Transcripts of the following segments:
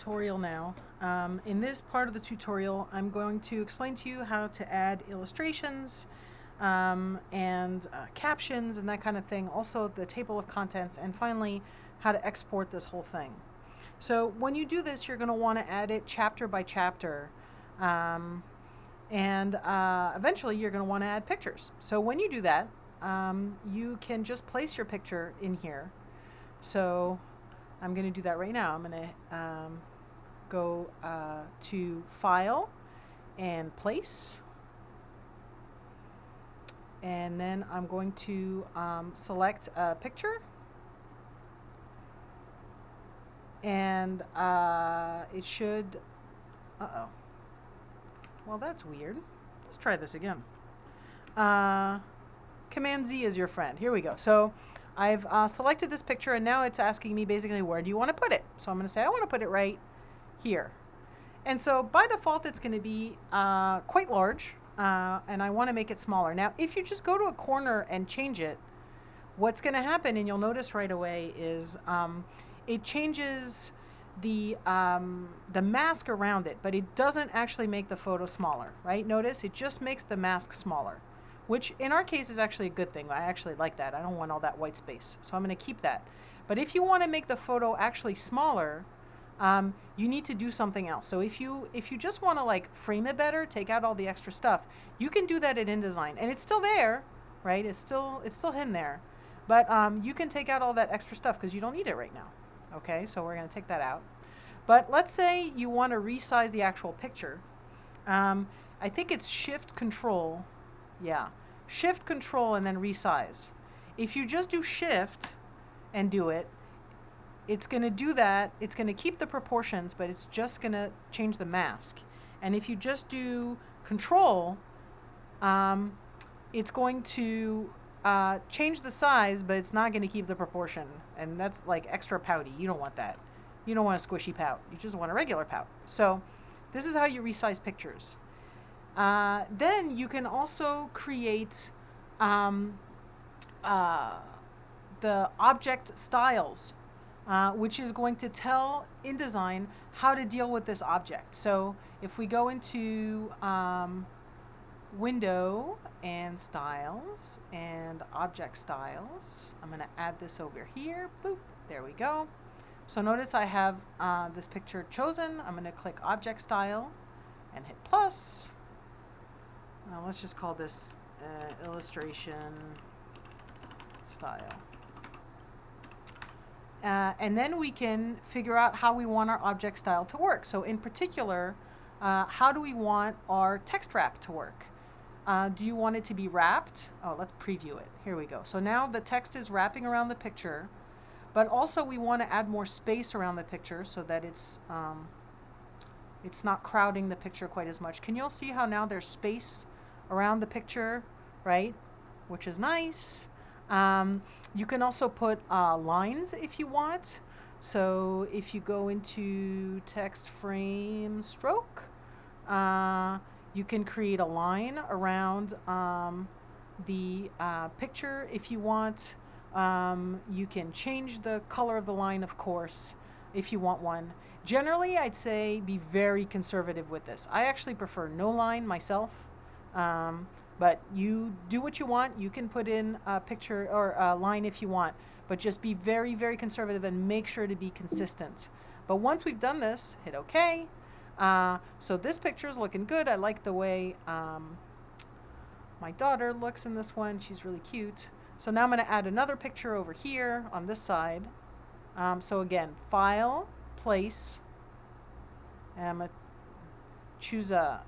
Tutorial now. In this part of the tutorial, I'm going to explain to you how to add illustrations and captions and that kind of thing. Also the table of contents, and finally how to export this whole thing. So when you do this, you're going to want to add it chapter by chapter. And eventually you're going to want to add pictures. So when you do that, you can just place your picture in here. So I'm going to do that right now. I'm going to go to File and Place. And then I'm going to select a picture. And it should, well, that's weird. Let's try this again. Command Z is your friend. Here we go. So I've selected this picture, and now it's asking me basically, where do you want to put it? So I'm going to say I want to put it right here. And so by default, it's going to be quite large, and I want to make it smaller. Now, if you just go to a corner and change it, what's going to happen, and you'll notice right away, is it changes the mask around it, but it doesn't actually make the photo smaller, right? Notice it just makes the mask smaller, which in our case is actually a good thing. I actually like that. I don't want all that white space, so I'm going to keep that. But if you want to make the photo actually smaller, you need to do something else. So if you just want to like frame it better, take out all the extra stuff, you can do that in InDesign, and it's still there, right? It's still hidden there, but you can take out all that extra stuff because you don't need it right now. Okay, so we're going to take that out. But let's say you want to resize the actual picture. I think it's Shift Control. Yeah, Shift Control and then resize. If you just do Shift and do it, it's going to do that. It's going to keep the proportions, but it's just going to change the mask. And if you just do Control, it's going to change the size, but it's not going to keep the proportion. And that's like extra pouty. You don't want that. You don't want a squishy pout. You just want a regular pout. So this is how you resize pictures. Then you can also create the object styles, which is going to tell InDesign how to deal with this object. So if we go into Window and Styles and Object Styles, I'm going to add this over here. Boop. There we go. So notice I have this picture chosen. I'm going to click Object Style and hit plus. Let's just call this illustration style. And then we can figure out how we want our object style to work. So in particular, how do we want our text wrap to work? Do you want it to be wrapped? Oh, let's preview it. Here we go. So now the text is wrapping around the picture, but also we want to add more space around the picture so that it's not crowding the picture quite as much. Can you all see how now there's space around the picture, right? Which is nice. You can also put lines if you want. So if you go into text frame stroke, you can create a line around the picture if you want. You can change the color of the line, of course, if you want one. Generally, I'd say be very conservative with this. I actually prefer no line myself, but you do what you want. You can put in a picture or a line if you want, but just be very, very conservative and make sure to be consistent. But once we've done this, hit OK. So this picture is looking good. I like the way my daughter looks in this one. She's really cute. So now I'm going to add another picture over here on this side. So again, File, Place, and I'm going to choose the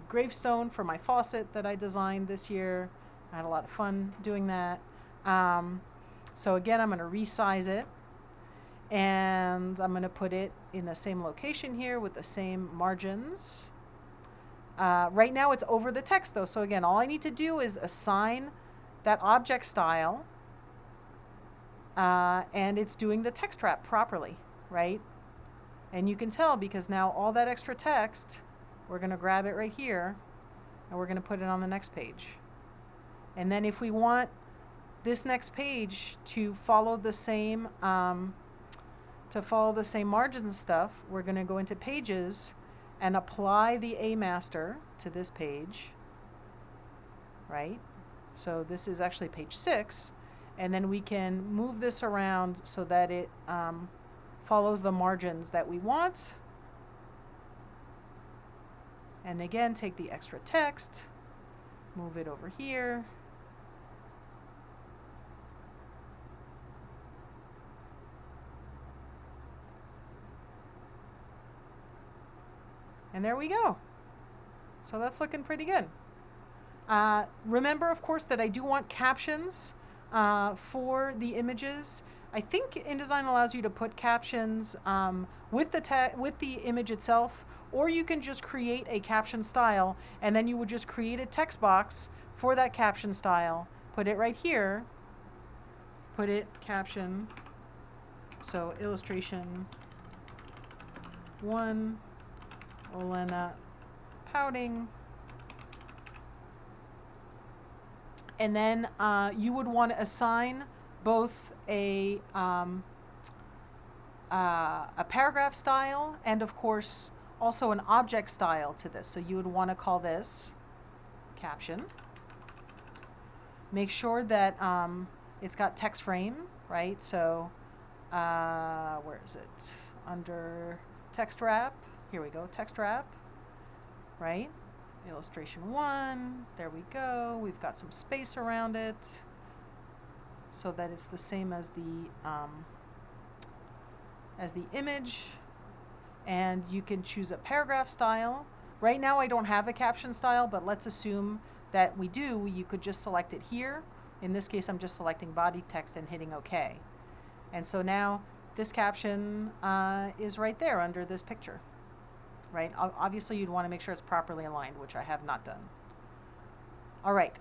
gravestone for my faucet that I designed this year. I had a lot of fun doing that. So again, I'm going to resize it, and I'm going to put it in the same location here with the same margins. Right now it's over the text though, so again, all I need to do is assign that object style, and it's doing the text wrap properly, right? And you can tell because now all that extra text, we're going to grab it right here and we're going to put it on the next page. And then if we want this next page to follow the same to follow the same margins and stuff, we're going to go into Pages and apply the A master to this page, right? So this is actually page 6, and then we can move this around so that it follows the margins that we want. And again, take the extra text, move it over here. And there we go. So that's looking pretty good. Remember, of course, that I do want captions for the images. I think inDesign allows you to put captions with the image itself, or you can just create a caption style, and then you would just create a text box for that caption style. Put it right here. Put it caption. So illustration 1, Olena pouting. And then you would want to assign both a paragraph style and, of course, also an object style to this. So you would want to call this caption. Make sure that it's got text frame, right? So where is it? Under text wrap. Here we go, text wrap, right? Illustration 1, there we go. We've got some space around it so that it's the same as the image. And you can choose a paragraph style. Right now I don't have a caption style, but let's assume that we do. You could just select it here. In this case, I'm just selecting body text and hitting OK. And so now this caption is right there under this picture. Right? Obviously, you'd want to make sure it's properly aligned, which I have not done. All right.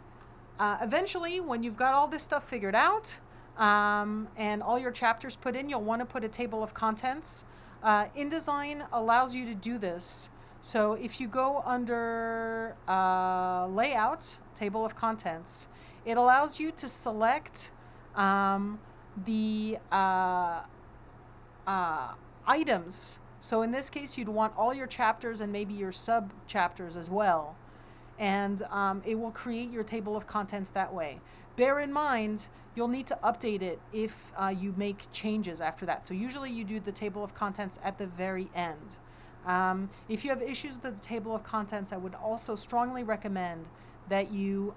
Eventually, when you've got all this stuff figured out and all your chapters put in, you'll want to put a table of contents. inDesign allows you to do this. So if you go under Layout, Table of Contents, it allows you to select the items. So in this case, you'd want all your chapters and maybe your sub-chapters as well. And it will create your table of contents that way. Bear in mind, you'll need to update it if you make changes after that. So usually you do the table of contents at the very end. If you have issues with the table of contents, I would also strongly recommend that you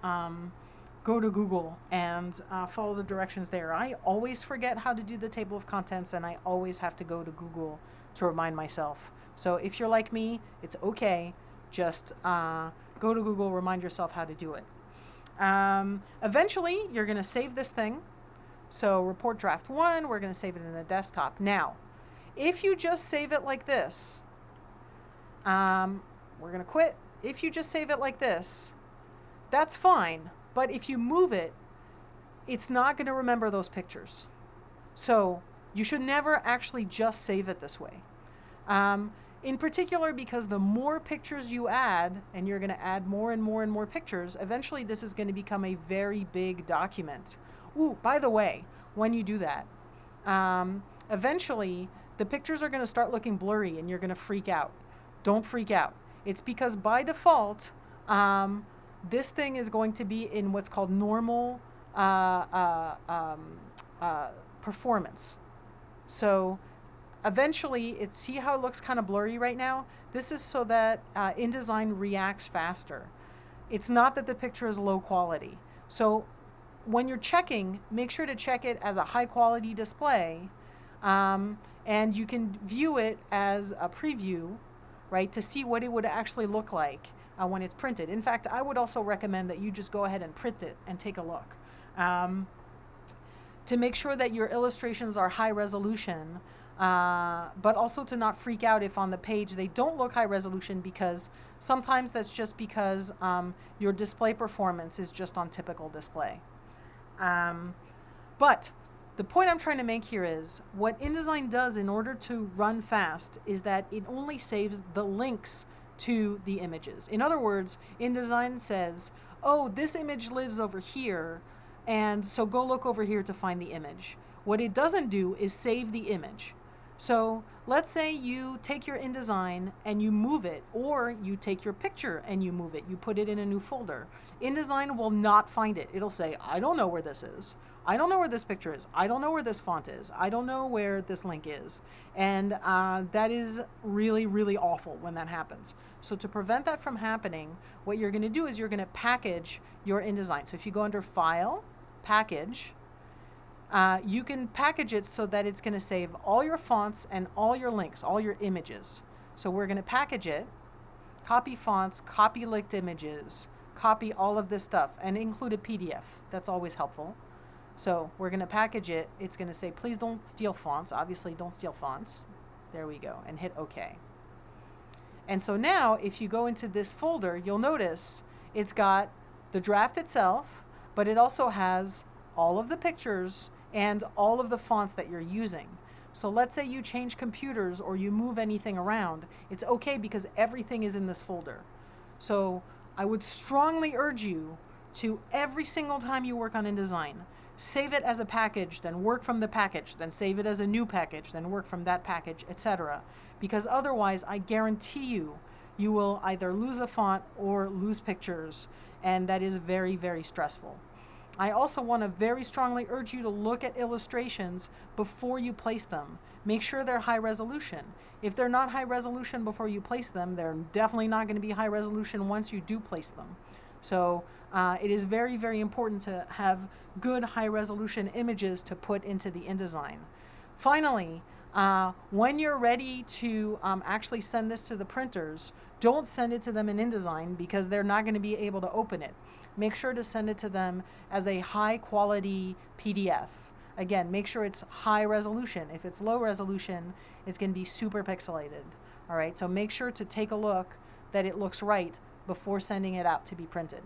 go to Google and follow the directions there. I always forget how to do the table of contents, and I always have to go to Google to remind myself. So if you're like me, it's okay. Just go to Google, remind yourself how to do it. Eventually, you're going to save this thing. So report draft 1, we're going to save it in the desktop. Now, if you just save it like this, we're going to quit. If you just save it like this, that's fine. But if you move it, it's not going to remember those pictures. So you should never actually just save it this way. In particular, because the more pictures you add, and you're going to add more and more and more pictures, eventually this is going to become a very big document. Ooh, by the way, when you do that, eventually the pictures are going to start looking blurry and you're going to freak out. Don't freak out. It's because by default, this thing is going to be in what's called normal performance. So eventually, see how it looks kind of blurry right now? This is so that inDesign reacts faster. It's not that the picture is low quality. So when you're checking, make sure to check it as a high quality display, and you can view it as a preview, right, to see what it would actually look like when it's printed. In fact, I would also recommend that you just go ahead and print it and take a look. To make sure that your illustrations are high resolution, but also to not freak out if on the page they don't look high resolution, because sometimes that's just because your display performance is just on typical display. But the point I'm trying to make here is what inDesign does in order to run fast is that it only saves the links to the images. In other words, inDesign says, oh, this image lives over here, and so go look over here to find the image. What it doesn't do is save the image. So let's say you take your InDesign and you move it, or you take your picture and you move it, you put it in a new folder. InDesign will not find it. It'll say, I don't know where this is. I don't know where this picture is. I don't know where this font is. I don't know where this link is. And that is really, really awful when that happens. So to prevent that from happening, what you're going to do is you're going to package your InDesign. So if you go under File, Package, you can package it so that it's going to save all your fonts and all your links, all your images. So we're going to package it, copy fonts, copy linked images, copy all of this stuff, and include a PDF. That's always helpful. So we're going to package it. It's going to say, please don't steal fonts. Obviously, don't steal fonts. There we go. And hit OK. And so now, if you go into this folder, you'll notice it's got the draft itself, but it also has all of the pictures and all of the fonts that you're using. So let's say you change computers or you move anything around. It's okay because everything is in this folder. So I would strongly urge you to, every single time you work on InDesign, save it as a package, then work from the package, then save it as a new package, then work from that package, etc. Because otherwise, I guarantee you, you will either lose a font or lose pictures, and that is very, very stressful. I also want to very strongly urge you to look at illustrations before you place them. Make sure they're high resolution. If they're not high resolution before you place them, they're definitely not going to be high resolution once you do place them. So it is very, very important to have good high resolution images to put into the InDesign. Finally, when you're ready to actually send this to the printers, don't send it to them in InDesign because they're not going to be able to open it. Make sure to send it to them as a high quality PDF. Again, make sure it's high resolution. If it's low resolution, it's going to be super pixelated. All right, so make sure to take a look that it looks right before sending it out to be printed.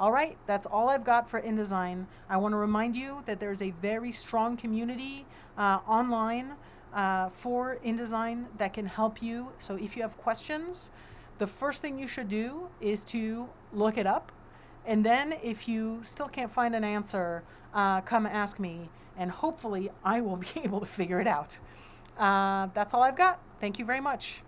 All right, that's all I've got for InDesign. I want to remind you that there's a very strong community online for InDesign that can help you. So if you have questions, the first thing you should do is to look it up. And then if you still can't find an answer, come ask me, and hopefully I will be able to figure it out. That's all I've got. Thank you very much.